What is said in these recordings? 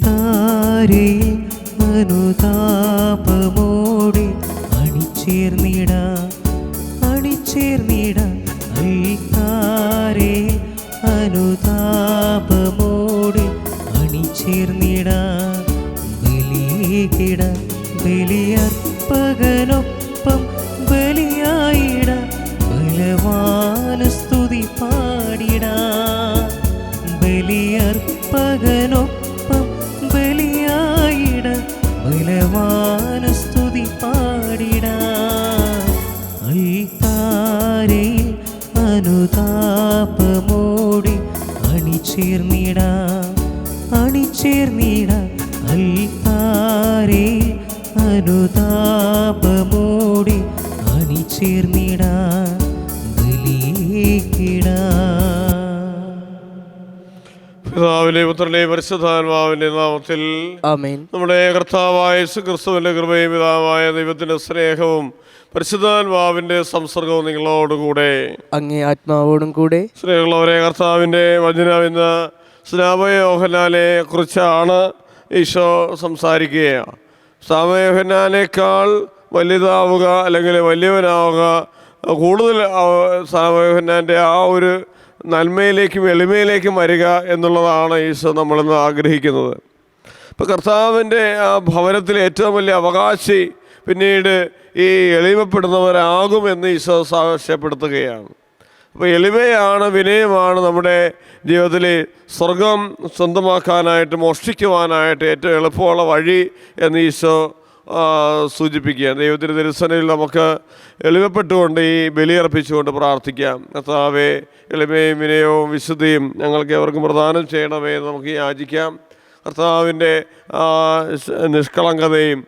താരേ അനുതാപമോടെ അണിചേർന്നിട താരേ അനുതാപമോടെ അണിചേർന്നിട ബലിയേകിട ബലിയർപ്പകനൊപ്പം ബലിയായിട ബലവാന് സ്തുതി പാടിട ബലിയർപ്പകനൊപ്പം ബലിയായിട ബലവാന് സ്തുതി പാടിട അൽത്താരയിൽ അനുതാപമോടെ അണിചേർന്നിട അൽത്താരയിൽ അനുതാപമോടെ അണിചേർന്നിട ബലിയേകിട. പിതാവിന്റെയും പുത്രന്റെയും പരിശുദ്ധാത്മാവിന്റെ നാമത്തിൽ ആമേൻ. നമ്മുടെ കർത്താവായ യേശുക്രിസ്തുവിന്റെ കൃപയും പിതാവായ ദൈവത്തിന്റെ സ്നേഹവും പരിശുദ്ധാത്മാവിന്റെ സംസർഗവും നിങ്ങളോടുകൂടെ അങ്ങേ ആത്മാവോടും കൂടെ. സ്നേഹമുള്ളവരെ, കർത്താവിന്റെ വചനം ഇന്ന് സ്നാപകയോഹന്നാനെ കുറിച്ചാണ് ഈശോ സംസാരിക്കുകയാണ്. സ്നാപകയോഹന്നാനേക്കാൾ വലുതാവുക അല്ലെങ്കിൽ വലിയവനാവുക, കൂടുതൽ സ്നാപകയോഹന്നാൻ്റെ ആ ഒരു നന്മയിലേക്കും എളിമയിലേക്കും വരിക എന്നുള്ളതാണ് ഈശോ നമ്മളിന്ന് ആഗ്രഹിക്കുന്നത്. ഇപ്പോൾ കർത്താവിൻ്റെ ആ ഭവനത്തിലെ ഏറ്റവും വലിയ അവകാശി പിന്നീട് ഈ എളിമപ്പെടുന്നവരാകുമെന്ന് ഈശോ സാക്ഷ്യപ്പെടുത്തുകയാണ്. അപ്പോൾ എളിമയാണ്, വിനയമാണ് നമ്മുടെ ജീവിതത്തിൽ സ്വർഗം സ്വന്തമാക്കാനായിട്ട്, മോഷ്ടിക്കുവാനായിട്ട് ഏറ്റവും എളുപ്പമുള്ള വഴി എന്ന് ഈശോ സൂചിപ്പിക്കുകയാണ്. ദൈവത്തിൻ്റെ തിരുസന്നിധിയിൽ നമുക്ക് എളിമപ്പെട്ടുകൊണ്ട് ഈ ബലിയർപ്പിച്ചുകൊണ്ട് പ്രാർത്ഥിക്കാം. കർത്താവേ, എളിമയും വിനയവും വിശുദ്ധിയും ഞങ്ങൾക്ക് എവർക്കും പ്രദാനം ചെയ്യണമേ എന്ന് നമുക്ക് യാചിക്കാം. കർത്താവിൻ്റെ നിഷ്കളങ്കതയും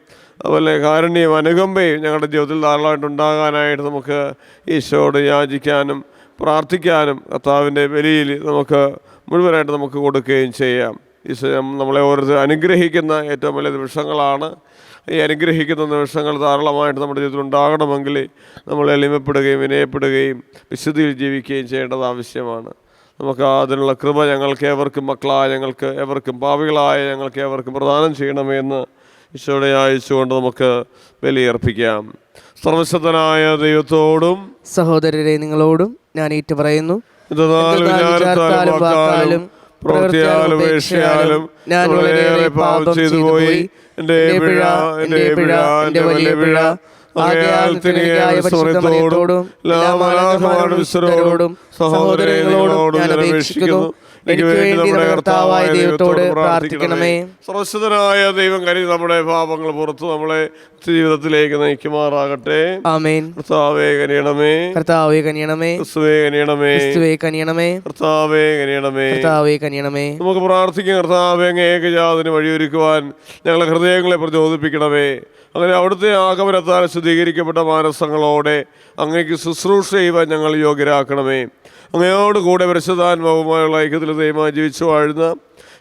അതുപോലെ കാരുണ്യവും അനുകമ്പയും ഞങ്ങളുടെ ജീവിതത്തിൽ ധാരാളമായിട്ട് ഉണ്ടാകാനായിട്ട് നമുക്ക് ഈശോയോട് യാചിക്കാനും പ്രാർത്ഥിക്കാനും കർത്താവിൻ്റെ ബലിയിൽ നമുക്ക് മുഴുവനായിട്ട് നമുക്ക് കൊടുക്കുകയും ചെയ്യാം. ഈശോ നമ്മളെ ഓരോരുത്തർ അനുഗ്രഹിക്കുന്ന ഏറ്റവും വലിയ നിമിഷങ്ങളാണ്. ഈ അനുഗ്രഹിക്കുന്ന നിമിഷങ്ങൾ ധാരാളമായിട്ട് നമ്മുടെ ജീവിതത്തിൽ ഉണ്ടാകണമെങ്കിൽ നമ്മൾ എളിമപ്പെടുകയും വിനയപ്പെടുകയും വിശുദ്ധിയിൽ ജീവിക്കുകയും ചെയ്യേണ്ടത് ആവശ്യമാണ്. നമുക്ക് അതിനുള്ള കൃപ ഞങ്ങൾക്ക് ഏവർക്കും, മക്കളായ ഞങ്ങൾക്ക് ഏവർക്കും, പാപികളായ ഞങ്ങൾക്ക് ഏവർക്കും പ്രദാനം ചെയ്യണമെന്ന് ഈശോയുടെ അയച്ചുകൊണ്ട് നമുക്ക് ബലിയർപ്പിക്കാം. സർവശക്തനായ ദൈവത്തോടും സഹോദരരെ നിങ്ങളോടും ഞാൻ ഏറ്റുപറയുന്നു, പ്രവൃത്തിയാലും ഉപേക്ഷയാലും ഞാൻ വളരെയേറെ പാപം ചെയ്തു പോയി. എൻ്റെ പിഴ, എൻ്റെ വലിയ പിഴ. ആകയാൽ സഹോദരങ്ങളോടും ഞാൻ അപേക്ഷിക്കുന്നു, എനിക്ക് വേണ്ടി നമ്മുടെ കർത്താവായ ദൈവത്തോട് പ്രാർത്ഥിക്കണമേ. സർവശക്തനായ ദൈവം കരുതി നമ്മുടെ പാപങ്ങൾ പുറത്ത് നമ്മളെ ജീവിതത്തിലേക്ക് നയിക്കുമാറാകട്ടെ. ആമേൻ. കർത്താവേ കനിയണമേ, കർത്താവേ കനിയണമേ, ക്രിസ്തുവേ കനിയണമേ, ക്രിസ്തുവേ കനിയണമേ, കർത്താവേ കനിയണമേ, കർത്താവേ കനിയണമേ. നമുക്ക് പ്രാർത്ഥിക്കാം. കർത്താവേ, അങ്ങ് ഏകജാതന് വഴിയൊരുക്കുവാൻ ഞങ്ങളുടെ ഹൃദയങ്ങളെ പ്രചോദിപ്പിക്കണമേ. അങ്ങനെ അവിടുത്തെ ആഗമനത്താൽ ശുദ്ധീകരിക്കപ്പെട്ട മാനസങ്ങളോടെ അങ്ങേക്ക് ശുശ്രൂഷ ചെയ്യുവാൻ ഞങ്ങൾ യോഗ്യരാക്കണമേ. അങ്ങയോട് കൂടെ പരിശുദ്ധാത്മാവുമായുള്ള ഐക്യത്തിൽ ദൈവമായി ജീവിച്ചു വാഴുന്ന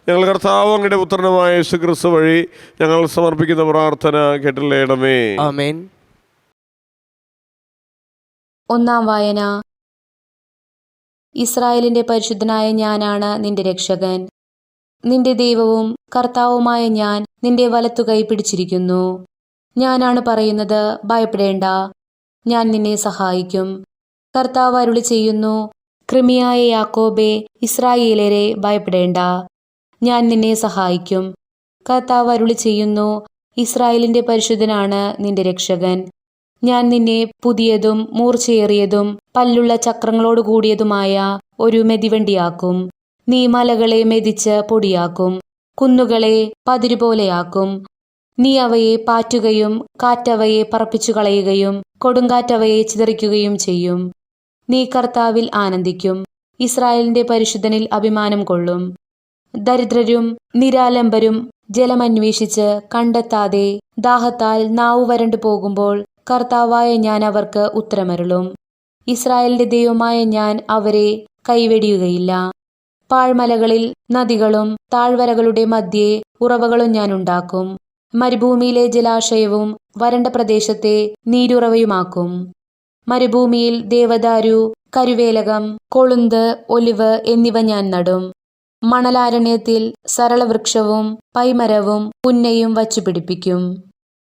ഞങ്ങൾ കർത്താവ് അങ്ങയുടെ പുത്രനുമായ യേശുക്രിസ്തു വഴി ഞങ്ങൾ സമർപ്പിക്കുന്ന പ്രാർത്ഥന കേട്ടില്ലേണമേ. ആമേൻ. ഒന്നാം വായന. ഇസ്രായേലിന്റെ പരിശുദ്ധനായ ഞാനാണ് നിന്റെ രക്ഷകൻ. നിന്റെ ദൈവവും കർത്താവുമായ ഞാൻ നിന്റെ വലത്തുകൈ പിടിച്ചിരിക്കുന്നു. ഞാനാണ് പറയുന്നത്, ഭയപ്പെടേണ്ട, ഞാൻ നിന്നെ സഹായിക്കും. കർത്താവ് അരുളി ചെയ്യുന്നു, കൃമിയായ യാക്കോബേ, ഇസ്രായേലരെ ഭയപ്പെടേണ്ട, ഞാൻ നിന്നെ സഹായിക്കും. കർത്താവ് അരുളി ചെയ്യുന്നു, ഇസ്രായേലിന്റെ പരിശുദ്ധനാണ് നിന്റെ രക്ഷകൻ. ഞാൻ നിന്നെ പുതിയതും മൂർച്ചയേറിയതും പല്ലുള്ള ചക്രങ്ങളോട് കൂടിയതുമായ ഒരു മെതിവണ്ടിയാക്കും. നീ മലകളെ മെതിച്ച് പൊടിയാക്കും, കുന്നുകളെ പതിരുപോലെയാക്കും. നീ അവയെ പാറ്റുകയും കാറ്റവയെ പറപ്പിച്ചു കളയുകയും കൊടുങ്കാറ്റവയെ ചിതറിക്കുകയും ചെയ്യും. നീ കർത്താവിൽ ആനന്ദിക്കും, ഇസ്രായേലിന്റെ പരിശുദ്ധനിൽ അഭിമാനം കൊള്ളും. ദരിദ്രരും നിരാലംബരും ജലമന്വേഷിച്ച് കണ്ടെത്താതെ ദാഹത്താൽ നാവു വരണ്ടു പോകുമ്പോൾ കർത്താവായ ഞാൻ അവർക്ക് ഉത്തരമരുളും. ഇസ്രായേലിന്റെ ദൈവമായ ഞാൻ അവരെ കൈവെടിയുകയില്ല. പാഴ്മലകളിൽ നദികളും താഴ്വരകളുടെ മധ്യേ ഉറവകളും ഞാൻ ഉണ്ടാക്കും. മരുഭൂമിയിലെ ജലാശയവും വരണ്ട പ്രദേശത്തെ നീരുറവയുമാക്കും. മരുഭൂമിയിൽ ദേവദാരു, കരുവേലകം, കൊളുന്ത്, ഒലിവ് എന്നിവ ഞാൻ നടും. മണലാരണ്യത്തിൽ സരളവൃക്ഷവും പൈമരവും പുന്നയും വച്ചു പിടിപ്പിക്കും.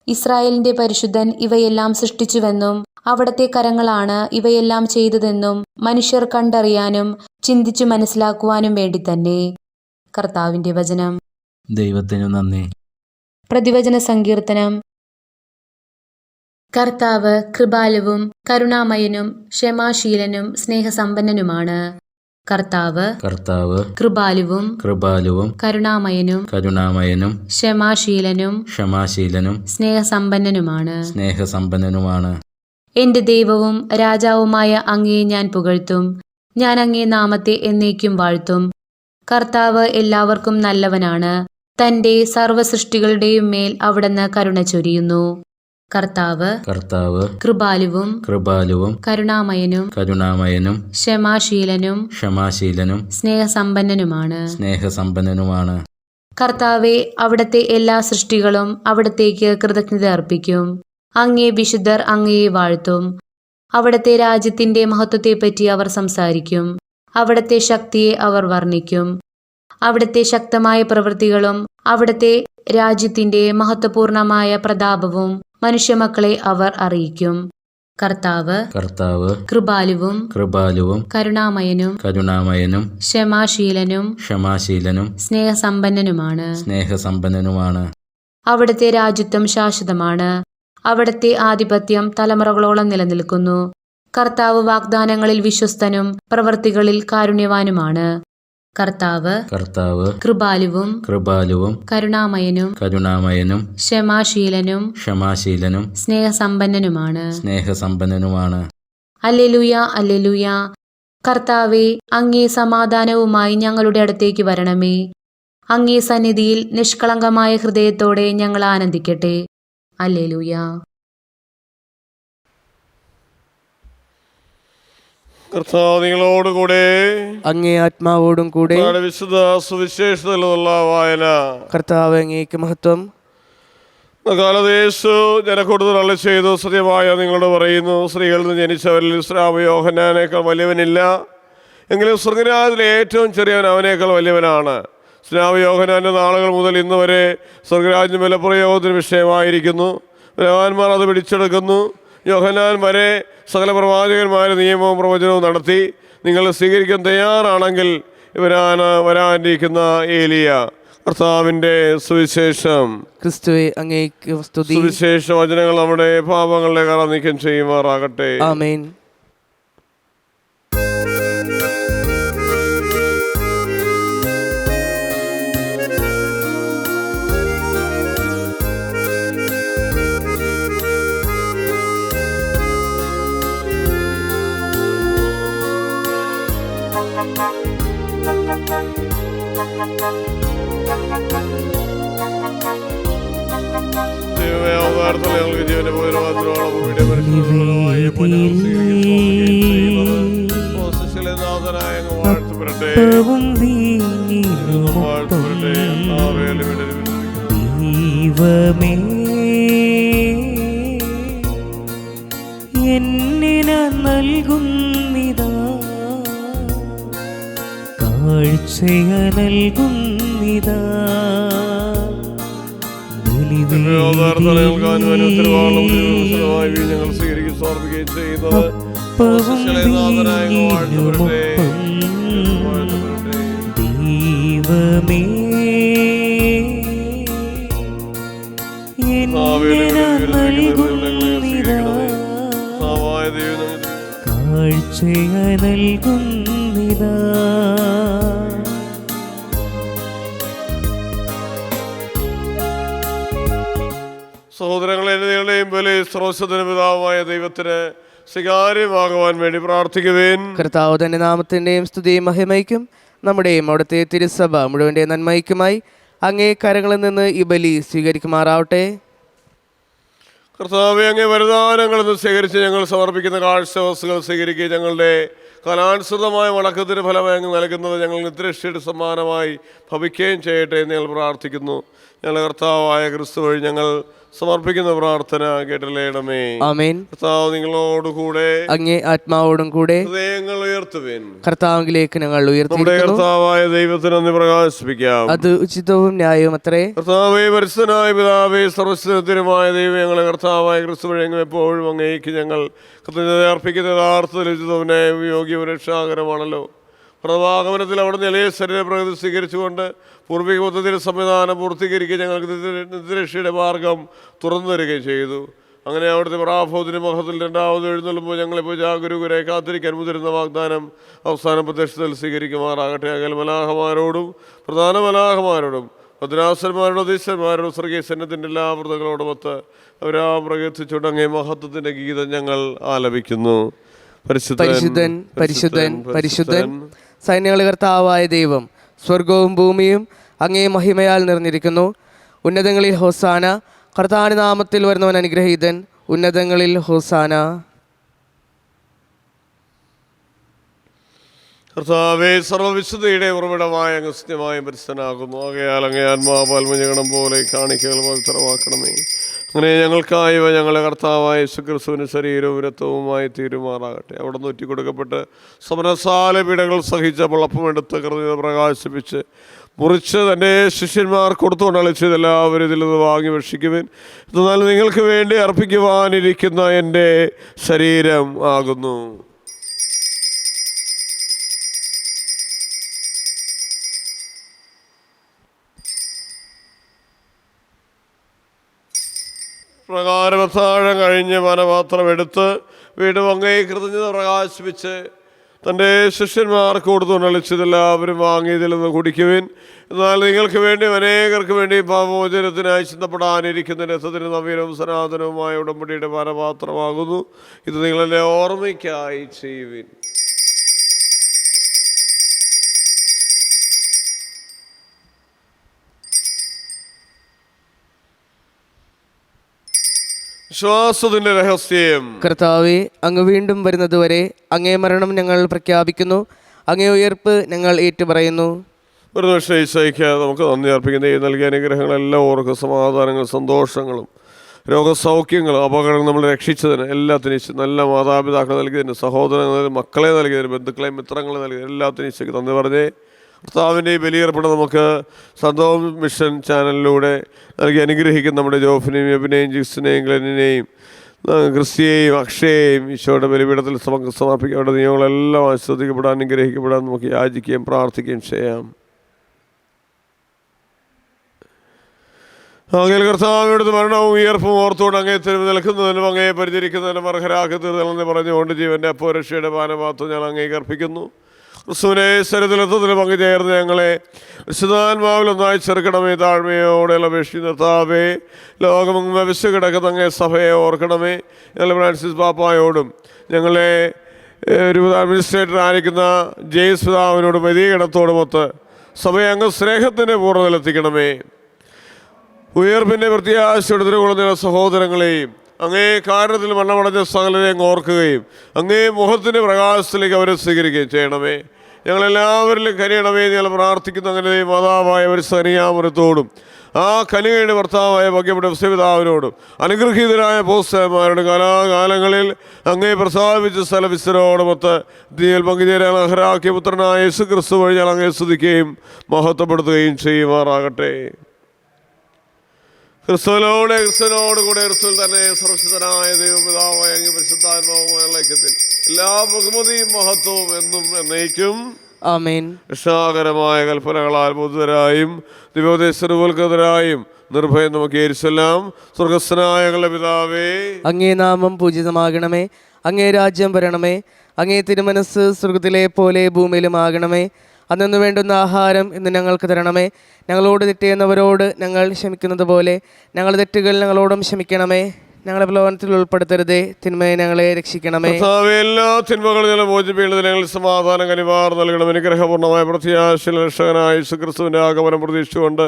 ഇസ്രായേലിന്റെ പരിശുദ്ധൻ ഇവയെല്ലാം സൃഷ്ടിച്ചുവെന്നും അവിടത്തെ കരങ്ങളാണ് ഇവയെല്ലാം ചെയ്തതെന്നും മനുഷ്യർ കണ്ടറിയാനും ചിന്തിച്ചു മനസ്സിലാക്കുവാനും വേണ്ടി തന്നെ. കർത്താവിന്റെ വചനം. ദൈവത്തിനു നന്ദി. പ്രതിവചന സങ്കീർത്തനം. കർത്താവ് കൃപാലുവും കരുണാമയനും ക്ഷമാശീലനും സ്നേഹസമ്പന്നനുമാണ്. കർത്താവ് കൃപാലുവും കരുണാമയനും ക്ഷമാശീലനും സ്നേഹസമ്പന്നനുമാണ്. എന്റെ ദൈവവും രാജാവുമായ അങ്ങയെ ഞാൻ പുകഴ്ത്തും. ഞാൻ അങ്ങേ നാമത്തെ എന്നേക്കും വാഴ്ത്തും. കർത്താവ് എല്ലാവർക്കും നല്ലവനാണ്. തന്റെ സർവ്വസൃഷ്ടികളുടെയും മേൽ അവിടുന്ന് കരുണ ചൊരിയുന്നു. കർത്താവ് കൃപാലുവും കരുണാമയനും ക്ഷമാശീലനും സ്നേഹസമ്പന്നനുമാണ്. കർത്താവെ, അവിടുത്തെ എല്ലാ സൃഷ്ടികളും അവിടത്തേക്ക് കൃതജ്ഞത അർപ്പിക്കും. അങ്ങേ വിശുദ്ധർ അങ്ങയെ വാഴ്ത്തും. അവിടുത്തെ രാജ്യത്തിന്റെ മഹത്വത്തെപ്പറ്റി അവർ സംസാരിക്കും. അവിടുത്തെ ശക്തിയെ അവർ വർണ്ണിക്കും. അവിടുത്തെ ശക്തമായ പ്രവൃത്തികളും അവിടുത്തെ രാജ്യത്തിന്റെ മഹത്വപൂർണമായ പ്രതാപവും മനുഷ്യമക്കളെ അവർ അറിയിക്കും. കർത്താവ് കൃപാലുവും കരുണാമയനും ക്ഷമാശീലനും സ്നേഹസമ്പന്നനുമാണ്. അവിടുത്തെ രാജ്യത്വം ശാശ്വതമാണ്. അവിടുത്തെ ആധിപത്യം തലമുറകളോളം നിലനിൽക്കുന്നു. കർത്താവ് വാഗ്ദാനങ്ങളിൽ വിശ്വസ്തനും പ്രവൃത്തികളിൽ കാരുണ്യവാനുമാണ്. കർത്താവ് കൃപാലുവും കരുണാമയനും ക്ഷമാശീലനും സ്നേഹസമ്പന്നനുമാണ്. Hallelujah, hallelujah. കർത്താവേ, അങ്ങേ സമാധാനവുമായി ഞങ്ങളുടെ അടുത്തേക്ക് വരണമേ. അങ്ങേ സന്നിധിയിൽ നിഷ്കളങ്കമായ ഹൃദയത്തോടെ ഞങ്ങൾ ആനന്ദിക്കട്ടെ. ഹല്ലേലൂയ. കർത്താവ് നിങ്ങളോടുകൂടെ, അങ്ങേ ആത്മാവോടും കൂടെ. വിശുദ്ധ സുവിശേഷത്തിലുള്ള വായന. കർത്താവ് അങ്ങേക്ക് മഹത്വം. കാലദേശു ജനക്കൂടുതൽ അള്ളി ചെയ്തു. സത്യമായ നിങ്ങളോട് പറയുന്നു, സ്ത്രീകളിൽ നിന്ന് ജനിച്ചവരിൽ സ്നാപക യോഹന്നാനേക്കാൾ വലിയവനില്ല. എങ്കിലും സ്വർഗരാജ്യത്തിലെ ഏറ്റവും ചെറിയവൻ അവനേക്കാൾ വലിയവനാണ്. സ്നാപക യോഹന്നാൻ്റെ നാളുകൾ മുതൽ ഇന്ന് വരെ സ്വർഗരാജ്യം ബലപ്രയോഗത്തിന് വിഷയമായിരിക്കുന്നു. ബലവാന്മാർ അത് പിടിച്ചെടുക്കുന്നു. യോഹന്നാൻ വരെ സകല പ്രവാചകന്മാരെ നിയമവും പ്രവചനവും നടത്തി. നിങ്ങൾ സ്വീകരിക്കാൻ തയ്യാറാണെങ്കിൽ ഇവരാണ് വരാനിരിക്കുന്ന ഏലിയ. കർത്താവിൻ്റെ സുവിശേഷം. ക്രിസ്തുവേ, അങ്ങേക്ക് സ്തുതി. സുവിശേഷ വചനങ്ങൾ നമ്മുടെ പാപങ്ങളുടെ കറ നീക്കം ചെയ്യുമാറാകട്ടെ. ആമേൻ. ഞങ്ങൾക്ക് ജീവന്റെ പൗരമാത്രോളം വാഴ്ത്തപ്പെടട്ടെ. ദൈവമേ, എന്നിന നൽകുന്നിതാ, കാഴ്ചയ നൽകുന്നിതാ. ഞങ്ങൾ സ്വീകരിക്കുകയും സമർപ്പിക്കുകയും ചെയ്യുന്നത് ദൈവമേ, കാഴ്ചയ നൽകുന്നിതാ. സഹോദരങ്ങളെ, നിങ്ങളുടെയും ബലി സർവ്വശക്തനും പിതാവുമായ ദൈവത്തിന് സ്വീകാര്യമാകുവാൻ വേണ്ടി പ്രാർത്ഥിക്കുവേൻ. കർത്താവ് തന്റെ നാമത്തിന്റെയും സ്തുതിയും മഹിമയ്ക്കും നമ്മുടെയും അവിടുത്തെ തിരുസഭ മുഴുവന്റെ നന്മയ്ക്കുമായി അങ്ങേ കരങ്ങളിൽ നിന്ന് ഈ ബലി സ്വീകരിക്കുമാറാവട്ടെ. കർത്താവെ, അങ്ങേ വരദാനങ്ങളിൽ നിന്ന് സ്വീകരിച്ച് ഞങ്ങൾ സമർപ്പിക്കുന്ന കാഴ്ചവസ്തുക്കൾ സ്വീകരിക്കുകയും ഞങ്ങളുടെ കാലാനുസൃതമായ വണക്കത്തിന് ഫലമായി അങ്ങ് നൽകുന്നത് ഞങ്ങൾ നിത്യരക്ഷയുടെ സമ്മാനമായി ഭവിക്കുകയും ചെയ്യട്ടെ എന്ന് ഞങ്ങൾ പ്രാർത്ഥിക്കുന്നു. ഞങ്ങളുടെ കർത്താവായ ക്രിസ്തു വഴി ഞങ്ങൾ സമർപ്പിക്കുന്ന പ്രാർത്ഥന കേട്ടല്ലേണമേ. ആമേൻ. കർത്താവ് നിങ്ങളോടുകൂടെ അങ്ങേ ആത്മാവോടും കൂടെ ഹൃദയങ്ങൾ ഉയർത്തുവേൻ. കർത്താവിലേക്ക് ഞങ്ങൾ നമ്മുടെ ഉയർത്തിയിരിക്കുന്നു. കർത്താവായ ദൈവത്തിന് നന്ദി പ്രകാശിപ്പിക്കാം. അത് ഉചിതവും ന്യായവും അത്രേ. കർത്താവേ, പരിശുദ്ധനായ പിതാവേ, സർവ്വസ്ഥിരമായ ദൈവം, ഞങ്ങളെ കർത്താവായ ക്രിസ്തു വഴി എപ്പോഴും അങ്ങേക്ക് ഞങ്ങൾ കൃതജ്ഞത അർപ്പിക്കുന്ന യഥാർത്ഥത്തിൽ ഉചിതവും ന്യായവും യോഗ്യവും രക്ഷാകരമാണല്ലോ. പ്രഭാഗമനത്തിൽ അവിടെ നിലയെ ശരീര പ്രകൃതി സ്വീകരിച്ചുകൊണ്ട് പൂർവിക പദ്ധതിയുടെ സംവിധാനം പൂർത്തീകരിക്കുകയും ഞങ്ങൾക്ക് നിത്യരക്ഷയുടെ മാർഗം തുറന്നു തരികയും ചെയ്തു. അങ്ങനെ അവിടുത്തെ പ്രാഭവത്തിന് മഹത്തിൽ രണ്ടാമത് എഴുന്നള്ളുമ്പോൾ ഞങ്ങളിപ്പോൾ ജാഗരൂകരെ കാത്തിരിക്കാൻ മുതിരുന്ന വാഗ്ദാനം അവസാന പ്രത്യക്ഷത്തിൽ സ്വീകരിക്കുമാറാകട്ടെ. അകൽ മലാഹമാരോടും പ്രധാന മലാഹമാരോടും ഭദ്രാസന്മാരോടും അധീശന്മാരോടും സ്വർഗീയ സൈന്യത്തിൻ്റെ എല്ലാ വൃതങ്ങളോടുമൊത്ത് അവരാ പ്രകീർത്തിച്ചുകൊണ്ട് അങ്ങേ മഹത്വത്തിൻ്റെ ഗീതം ഞങ്ങൾ ആലപിക്കുന്നു. പരിശുദ്ധൻ പരിശുദ്ധൻ പരിശുദ്ധൻ സൈന്യങ്ങളുടെ കർത്താവായ ദൈവം, സ്വർഗവും ഭൂമിയും അങ്ങേ മഹിമയാൽ നിറഞ്ഞിരിക്കുന്നു. ഉന്നതങ്ങളിൽ ഹോസാന. കർത്താവിന്റെ നാമത്തിൽ വരുന്നവൻ അനുഗ്രഹീതൻ. ഉന്നതങ്ങളിൽ ഹോസാന. കർത്താവേ, സർവ്വവിശുദ്ധിയുടെ ഉറവിടമായ അങ്ങ് സത്യമായും പരിശുദ്ധനാകുന്നു. ആകയാൽ അങ്ങേ ആത്മാപാൽമഞ്ഞകണം പോലെ കാണിക്കകൾ പവിത്രമാക്കണമേ. അങ്ങനെ ഞങ്ങൾക്കായവ ഞങ്ങളെ കർത്താവായ യേശുക്രിസ്തുവിന് ശരീരവും രക്തവുമായി തീരുമാറാകട്ടെ. അവിടെ നിന്ന് ഒറ്റിക്കൊടുക്കപ്പെട്ട് സമരസാല പീഡകൾ സഹിച്ചപ്പോൾ അപ്പമെടുത്ത് കൃതജ്ഞത പ്രകാശിപ്പിച്ച് മുറിച്ച് തൻ്റെ ശിഷ്യന്മാർ കൊടുത്തുകൊണ്ട് അളിച്ചത് എല്ലാവരും ഇതിൽ നിന്ന് വാങ്ങി ഭക്ഷിക്കുവിൻ. എന്നാൽ നിങ്ങൾക്ക് വേണ്ടി അർപ്പിക്കുവാനിരിക്കുന്ന എൻ്റെ ശരീരം ആകുന്നു. പ്രകാരം അത്താഴം കഴിഞ്ഞ് പാനപാത്രം എടുത്ത് വീണ്ടും അങ്ങേ കൃതജ്ഞത പ്രകാശിപ്പിച്ച് തൻ്റെ ശിഷ്യന്മാർക്ക് കൊടുത്തുകൊണ്ട് അളിച്ചതെല്ലാവരും വാങ്ങിയതിൽ നിന്ന് കുടിക്കുവിൻ. എന്നാൽ നിങ്ങൾക്ക് വേണ്ടി അനേകർക്ക് വേണ്ടി പാപമോചനത്തിനായി ചിന്തപ്പെടാനിരിക്കുന്ന രസത്തിന് നവീനവും സനാതനവുമായ ഉടമ്പടിയുടെ പാനപാത്രമാകുന്നു. ഇത് നിങ്ങളെന്നെ ഓർമ്മയ്ക്കായി ചെയ്യുവിൻ. വിശ്വാസത്തിന്റെ രഹസ്യം. കർത്താവേ, അങ്ങ് വീണ്ടും വരുന്നതുവരെ അങ്ങേ മരണം ഞങ്ങൾ പ്രഖ്യാപിക്കുന്നു, അങ്ങേ ഉയർപ്പ് ഞങ്ങൾ ഏറ്റുപറയുന്നു. ഒരു നിമിഷം ഈശോയ്ക്ക് നമുക്ക് നന്ദി അർപ്പിക്കുന്ന ഈ നൽകിയ അനുഗ്രഹങ്ങളെല്ലാം ഓർക്ക് സമാധാനങ്ങളും സന്തോഷങ്ങളും രോഗസൗഖ്യങ്ങളും അപകടങ്ങൾ നമ്മൾ രക്ഷിച്ചതിന് എല്ലാത്തിനും നല്ല മാതാപിതാക്കൾ നൽകിയതിന്, സഹോദരങ്ങൾ മക്കളെ നൽകിയതിന്, ബന്ധുക്കളെ മിത്രങ്ങളെ നൽകിയതിന് എല്ലാത്തിനും ഈശോയ്ക്ക് നന്ദി പറഞ്ഞേ. കർത്താവിൻ്റെ ഈ ബലിയർപ്പണം നമുക്ക് സന്തോം മിഷൻ ചാനലിലൂടെ നൽകി അനുഗ്രഹിക്കുന്ന നമ്മുടെ ജോഫിനെയും എബിനെയും ജിക്സിനെയും ഗ്ലെന്നിനെയും ക്രിസ്റ്റിയെയും അക്ഷയെയും ഈശോയുടെ ബലിപീഠത്തിൽ സമർപ്പിക്കുക. അവരുടെ നിയമങ്ങളെല്ലാം ആസ്വദിക്കപ്പെടാൻ അനുഗ്രഹിക്കപ്പെടാൻ നമുക്ക് യാചിക്കുകയും പ്രാർത്ഥിക്കുകയും ചെയ്യാം. അങ്ങയിൽ കർത്താവിനടുത്ത് മരണവും ഉയർപ്പും ഓർത്തുകൊണ്ട് അങ്ങേ തെരുവ് നിൽക്കുന്നതിനും അങ്ങയെ പരിചരിക്കുന്നതിനും അർഹരാക്കി തീർന്നെന്ന് പറഞ്ഞുകൊണ്ട് ജീവൻ്റെ അപ്പോരക്ഷയുടെ പാനപാത്രം ഞാൻ അങ്ങേക്ക് അർപ്പിക്കുന്നു. ക്രിസ്തുവിനെ ശരീരത്തിലെത്തത്തിൽ പങ്കുചേർന്ന് ഞങ്ങളെ വിശുദ്ധാത്മാവിൽ ഒന്നായി ചേർക്കണമേ. താഴ്മയോടെയുള്ള അപേക്ഷിച്ച് നിർത്താവേ. ലോകമെങ്ങും അവിശ്വ കിടക്കുന്ന അങ്ങേ സഭയെ ഓർക്കണമേ. ഞങ്ങൾ ഫ്രാൻസിസ് പാപ്പായോടും ഞങ്ങളെ ഒരു അഡ്മിനിസ്ട്രേറ്റർ ആയിരിക്കുന്ന ജെയ്സ് പിതാവിനോടും വൈദികഗണത്തോടുമൊത്ത് സഭയെ അങ്ങ് സ്നേഹത്തിൻ്റെ പൂർണ്ണതയിലെത്തിക്കണമേ. ഉയർപ്പിൻ്റെ പ്രത്യാശയുടെ കൊള്ളുന്ന സഹോദരങ്ങളെയും അങ്ങേ കാരണത്തിൽ മരണമടഞ്ഞ സകലരെയും ഓർക്കുകയും അങ്ങേ മുഖത്തിൻ്റെ പ്രകാശത്തിലേക്ക് അവരെ സ്വീകരിക്കുകയും ചെയ്യണമേ. ഞങ്ങളെല്ലാവരിലും കനിയണമേ. ഞങ്ങൾ പ്രാർത്ഥിക്കുന്ന അങ്ങനെ മാതാവായ ഒരു സനിയാമരത്തോടും ആ കനികയുടെ ഭർത്താവായ ഭാഗ്യപ്പെട്ട പിതാവിനോടും അനുഗ്രഹീതരായ പോസ്റ്റർമാരുടെ കാലാകാലങ്ങളിൽ അങ്ങേ പ്രസാദിപ്പിച്ച സ്ഥലവിസ്തരോടുമൊത്ത് തീയിൽ പങ്കുചേരാൻ അർഹരാക്കിയ പുത്രനായ യേശു ക്രിസ്തു വഴി ഞങ്ങൾ അങ്ങേ സ്തുതിക്കുകയും മഹത്വപ്പെടുത്തുകയും ചെയ്യുമാറാകട്ടെ. ക്രിസ്തുവിനോട് കൂടെ ക്രിസ്തുവിൽ തന്നെ സർവശക്തനായ ദൈവപിതാവായ അങ്ങ് പരിശുദ്ധാത്മാവുമായ ഐക്യത്തിൽ എല്ലാ ബഹുമതിയും മഹത്വവും എന്നും എന്നേക്കും ആമേൻ. രക്ഷാകരമായ കൽപ്പനകളാൽ ബുദ്ധരായും ദിവോദേശരവൽക്കതരായും നിർഭയം നമുക്ക് ഏരിച്ചെല്ലാം. സ്വർഗസ്ഥനായ ഞങ്ങളുടെ പിതാവേ, അങ്ങേ നാമം പൂജിതമാകണമേ. അങ്ങേ രാജ്യം വരണമേ. അങ്ങേ തിരുമനസ് സ്വർഗത്തിലെ പോലെ ഭൂമിയിലും ആകണമേ. അന്നു വേണ്ടുന്ന ആഹാരം ഇന്ന് ഞങ്ങൾക്ക് തരണമേ. ഞങ്ങളോട് തെറ്റ് ചെയ്യുന്നവരോട് ഞങ്ങൾ ക്ഷമിക്കുന്നത് പോലെ ഞങ്ങളുടെ തെറ്റുകൾ ഞങ്ങളോടും ക്ഷമിക്കണമേ. ഞങ്ങളെ പ്രലോഭനത്തിൽ ഉൾപ്പെടുത്തരുതേ, തിന്മയെ ഞങ്ങളെ രക്ഷിക്കണമേ. കർത്താവേ, എല്ലാ തിന്മകളും ഞങ്ങളെ മോചിപ്പിക്കുന്നത് ഞങ്ങൾ സമാധാനം കനിവാർ നൽകണം. അനുഗ്രഹപൂർണ്ണമായ പ്രത്യാശയിൽ രക്ഷകനായ യേശുക്രിസ്തുവിന്റെ ആഗമനം പ്രതീക്ഷിച്ചുകൊണ്ട്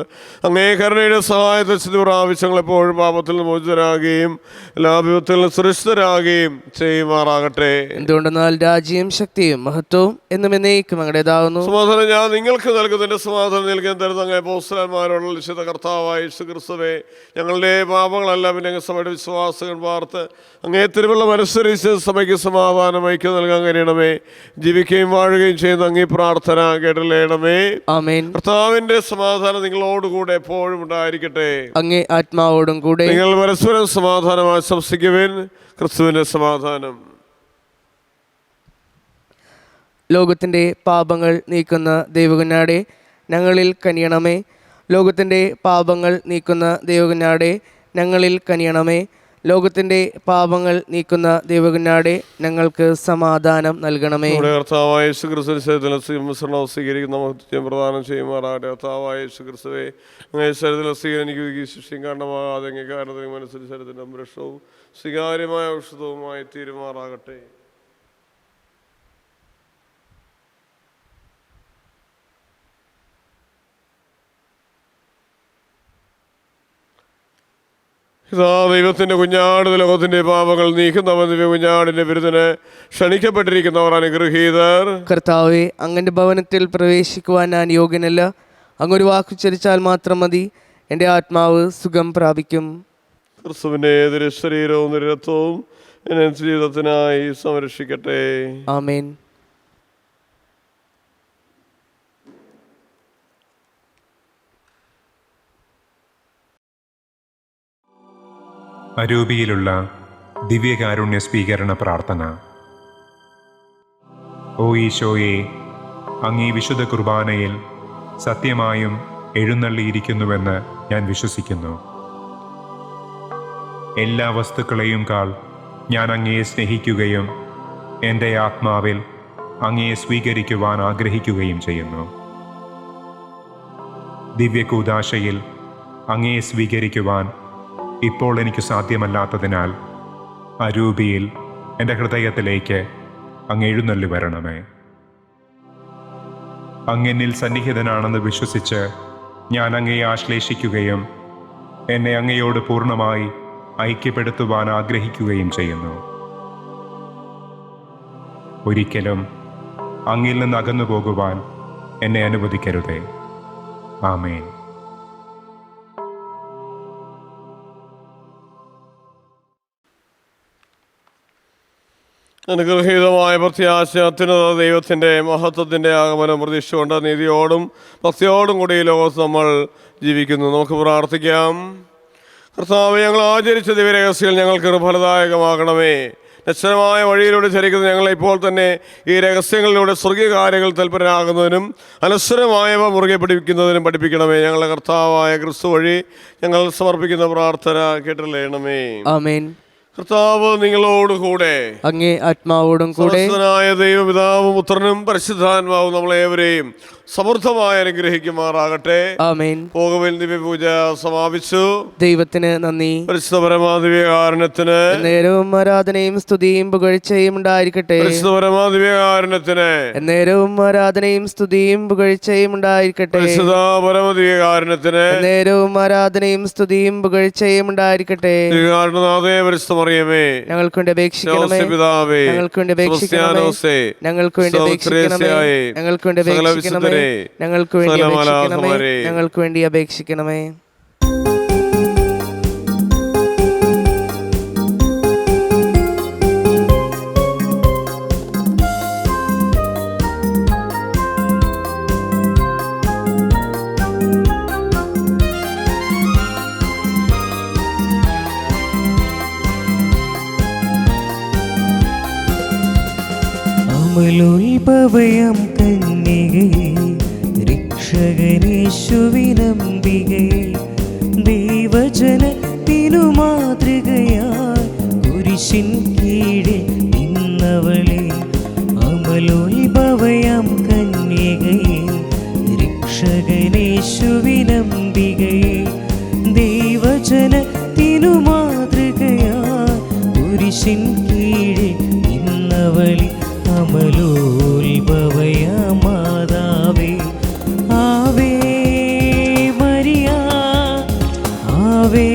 അങ്ങേ കരുണയുടെ സഹായത്തെ സ്ഥിതി പ്രാപിച്ചങ്ങൾ എപ്പോഴും പാപത്തിൽ നിന്ന് മോചിതരാകുകയും എല്ലാ വിപത്തിൽ നിന്ന് സുരക്ഷിതരാകുകയും ചെയ്യുമാറാകട്ടെ. എന്തുകൊണ്ടെന്നാൽ രാജ്യവും ശക്തിയും മഹത്വവും എന്നും എന്നേക്കും അങ്ങടേതാവുന്നു. സമാധാനം ഞാൻ നിങ്ങൾക്ക് നൽകുന്നതിന്റെ സമാധാനം നൽകാൻ തരുന്ന അങ്ങേ അപ്പോസ്തലന്മാരോടുള്ള വിശുദ്ധ കർത്താവായ യേശുക്രിസ്തുവേ, ഞങ്ങളുടെ പാപങ്ങളെല്ലാം പിന്നെ സഭയുടെ വിശ്വാസങ്ങൾ വാർത്ത് അങ്ങേ തിരുവള്ള മനസ്സരിച്ച് സഭയ്ക്ക് സമാധാനം ഐക്യം നൽകാൻ കഴിയണമേ. ജീവിക്കുകയും വാഴുകയും ചെയ്യുന്ന അങ്ങേ പ്രാർത്ഥന കേട്ടല്ലേണമേ. ആമേൻ. കർത്താവിന്റെ സമാധാനം നിങ്ങളോടുകൂടെ എപ്പോഴും ഉണ്ടായിരിക്കട്ടെ. അങ്ങേ ആത്മാവോടും കൂടെ. നിങ്ങൾ പരസ്പരം സമാധാനം ആശംസിക്കുവിൻ. ക്രിസ്തുവിന്റെ സമാധാനം. ലോകത്തിൻ്റെ പാപങ്ങൾ നീക്കുന്ന ദൈവകുഞ്ഞാടെ ഞങ്ങളിൽ കനിയണമേ. ലോകത്തിൻ്റെ പാപങ്ങൾ നീക്കുന്ന ദൈവകുഞ്ഞാടെ ഞങ്ങളിൽ കനിയണമേ. ലോകത്തിൻ്റെ പാപങ്ങൾ നീക്കുന്ന ദൈവകുഞ്ഞാടെ ഞങ്ങൾക്ക് സമാധാനം നൽകണമേ. കർത്താവായ യേശുക്രിസ്തു സ്വീകരിക്കുന്ന മഹത്വം പ്രദാനം ചെയ്യുമാറാകട്ടെ. കർത്താവായ യേശുക്രിസ്തുവേ, ശരീരത്തിലെ സ്വീകരിക്കുക ശിഷ്യം കാരണമാകാതെ കാരണത്തിന് മനസ്സിൽ ശരീരത്തിൻ്റെ സംരക്ഷണവും സ്വീകാര്യമായ ഔഷധവുമായി തീരുമാറാകട്ടെ. ഇതാ ദൈവത്തിൻ്റെ കുഞ്ഞാട്, ലോകത്തിൻ്റെ പാപങ്ങൾ നീക്കുന്നവൻ ദിവ്യ കുഞ്ഞാടിൻ്റെ വിരുദ്ധന് ക്ഷണിക്കപ്പെട്ടിരിക്കുന്നവർ അനുഗ്രഹീതർ. കർത്താവേ, അങ്ങൻ്റെ ഭവനത്തിൽ പ്രവേശിക്കുവാൻ ഞാൻ യോഗ്യനല്ല. അങ്ങൊരു വാക്കുച്ചരിച്ചാൽ മാത്രം മതി, എൻ്റെ ആത്മാവ് സുഖം പ്രാപിക്കും. ക്രിസ്തുവിൻ്റെ ഏതൊരു ശരീരവും രക്തവും എന്നെ ജീവിതത്തിനായി സംരക്ഷിക്കട്ടെ. ആമേൻ. അരൂപിയിലുള്ള ദിവ്യകാരുണ്യ സ്വീകരണ പ്രാർത്ഥന. ഓ ഈശോയെ, അങ്ങീ വിശുദ്ധ കുർബാനയിൽ സത്യമായും എഴുന്നള്ളിയിരിക്കുന്നുവെന്ന് ഞാൻ വിശ്വസിക്കുന്നു. എല്ലാ വസ്തുക്കളെയും കാൾ ഞാൻ അങ്ങയെ സ്നേഹിക്കുകയും എൻ്റെ ആത്മാവിൽ അങ്ങയെ സ്വീകരിക്കുവാൻ ആഗ്രഹിക്കുകയും ചെയ്യുന്നു. ദിവ്യകൂദാശയിൽ അങ്ങയെ സ്വീകരിക്കുവാൻ ഇപ്പോൾ എനിക്ക് സാധ്യമല്ലാത്തതിനാൽ അരൂപിയിൽ എൻ്റെ ഹൃദയത്തിലേക്ക് അങ്ങ് എഴുന്നള്ളി വരണമേ. അങ്ങെന്നിൽ സന്നിഹിതനാണെന്ന് വിശ്വസിച്ച് ഞാൻ അങ്ങയെ ആശ്ലേഷിക്കുകയും എന്നെ അങ്ങയോട് പൂർണ്ണമായി ഐക്യപ്പെടുത്തുവാൻ ആഗ്രഹിക്കുകയും ചെയ്യുന്നു. ഒരിക്കലും അങ്ങിൽ നിന്ന് അകന്നു പോകുവാൻ എന്നെ അനുവദിക്കരുതേ. ആമേൻ. അനുഗ്രഹീതമായ പ്രത്യാശ അത്യുന്നത ദൈവത്തിൻ്റെ മഹത്വത്തിൻ്റെ ആഗമനം പ്രതീക്ഷിച്ചുകൊണ്ട് നീതിയോടും ഭക്തിയോടും കൂടി ഈ ലോകത്ത് നമ്മൾ ജീവിക്കുന്നു. നമുക്ക് പ്രാർത്ഥിക്കാം. കർത്താവേ, ഞങ്ങൾ ആചരിച്ച ദിവ്യരഹസ്യങ്ങൾ ഞങ്ങൾക്ക് ഫലദായകമാകണമേ. നിശ്ചലമായ വഴിയിലൂടെ ചരിക്കുന്ന ഞങ്ങളെ ഇപ്പോൾ തന്നെ ഈ രഹസ്യങ്ങളിലൂടെ സ്വർഗീയ കാര്യങ്ങൾ തൽപരരാകുന്നതിനും അനശ്വരമായവ മുറുകെ പിടിപ്പിക്കുന്നതിനും പഠിപ്പിക്കണമേ. ഞങ്ങളുടെ കർത്താവായ ക്രിസ്തു വഴി ഞങ്ങൾ സമർപ്പിക്കുന്ന പ്രാർത്ഥന കേട്ടല്ലേണമേ. ആമേൻ. കർത്താവ് നിങ്ങളോടുകൂടെ, അങ്ങേ ആത്മാവോടും കൂടെ. ദൈവപിതാവും പുത്രനും പരിശുദ്ധാത്മാവും നമ്മളേവരെയും സമൃദ്ധമായി അനുഗ്രഹിക്കുമാറാകട്ടെ. ആമേൻ. പോകുവിൽ ദിവ്യപൂജ സമാപിച്ചു. ദൈവത്തിന് നന്ദി. പരിശുദ്ധ പരമാദിവ്യകാരുണ്യത്തിന് നേരവും ആരാധനയും സ്തുതിയും പുകഴ്ചയും ഉണ്ടായിരിക്കട്ടെ. പരിശുദ്ധ പരമാദിവ്യകാരുണ്യത്തിന് നേരവും ആരാധനയും സ്തുതിയും പുകഴ്ചയും ഉണ്ടായിരിക്കട്ടെ. പരിശുദ്ധ പരമദിവ്യകാരുണ്യത്തിന് നേരവും ആരാധനയും സ്തുതിയും പുകഴ്ചയും ഉണ്ടായിരിക്കട്ടെ. ദിവ്യകാരുണ്യനാഥേ, പരിശുദ്ധ മറിയമേ, ഞങ്ങൾക്ക് വേണ്ടി അപേക്ഷിക്കണമേ. പിതാവേ, ഞങ്ങൾക്ക് വേണ്ടി അപേക്ഷിക്കണമേ. ഞങ്ങൾക്ക് വേണ്ടി അപേക്ഷിക്കണമേ. ഞങ്ങൾക്ക് വേണ്ടി അപേക്ഷിക്കണമേ. ഞങ്ങൾക്ക് വേണ്ടി അപേക്ഷിക്കണമേ. ഞങ്ങൾക്ക് വേണ്ടി അപേക്ഷിക്കണമേ. അമലോത്ഭവയം കന്യകയെ രക്ഷകനേശുവിനംബികയെ ദൈവജനത്തിനു മാതൃകയായി കുരിശിൻ കീഴിൽ നിന്നവളെ. അമലോത്ഭവയം കന്യകയെ രക്ഷകനേശുവിനംബികയെ ദൈവജനത്തിനു മാതൃകയായി കുരിശിൻ കീഴെ നിന്നവളി അമലോത്ഭവയ മാതാവേ. ആവേ മരിയ, ആവേ